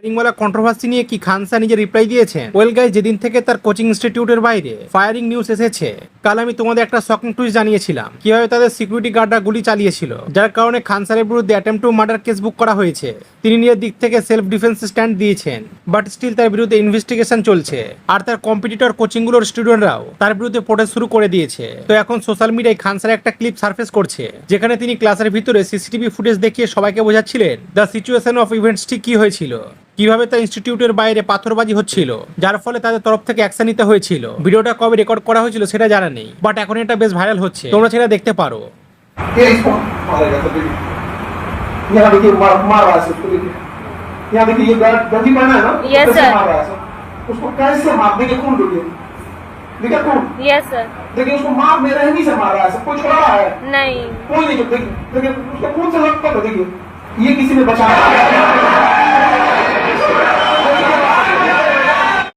ফায়ারিংওয়ালা controversy নিয়ে কি খান sir নিজে রিপ্লাই দিয়েছেন? ওয়েল গাইস, যেদিন থেকে তার কোচিং ইনস্টিটিউটের বাইরে ফায়ারিং নিউজ এসেছে, কাল আমি তোমাদের একটা শকিং টুইস্ট জানিয়েছিলাম কিভাবে তাদের সিকিউরিটি গার্ডরা গুলি চালিয়েছিল, যার কারণে খান স্যারের বিরুদ্ধে অ্যাটেম্পট টু মার্ডার কেস বুক করা হয়েছে। তিনি নিজের দিক থেকে সেলফ ডিফেন্স স্ট্যান্ড দিয়েছেন, বাট স্টিল তার বিরুদ্ধে ইনভেস্টিগেশন চলছে। আর তার কম্পিটিটর কোচিংগুলোর স্টুডেন্টরাও তার বিরুদ্ধে প্রোটেস্ট শুরু করে দিয়েছে। তো এখন সোশ্যাল মিডিয়ায় খান স্যার একটা ক্লিপ সার্ফেস করছে, যেখানে তিনি ক্লাসের ভিতরে সিসিটিভি ফুটেজ দেখিয়ে সবাইকে বোঝাচ্ছিলেন দ্য সিচুয়েশন অফ ইভেন্টস ঠিক কি হয়েছিল, কিভাবে তার ইনস্টিটিউটের বাইরে পাথরবাজি হচ্ছিল, যার ফলে তাদের তরফ থেকে অ্যাকশন নিতে হয়েছিল। ভিডিওটা কবে রেকর্ড করা হয়েছিল সেটা জানা নেই, বাট এখন এটা বেশ ভাইরাল হচ্ছে, তোমরা সেটা দেখতে পারো। यहाँ देखिए मार रहा है उसको, देखिए यहाँ देखिए ये गंजी पहना है ना, यस सर, मार रहा है उसको, कैसे मार, देखिए खून, देखिए खून, यस सर, देखिए उसको मार मेरे ही से मार रहा है, सब कोई छोड़ा है नहीं, कोई नहीं, देखिए उसके खून से लग पड़, देखिए ये किसी ने बचाया।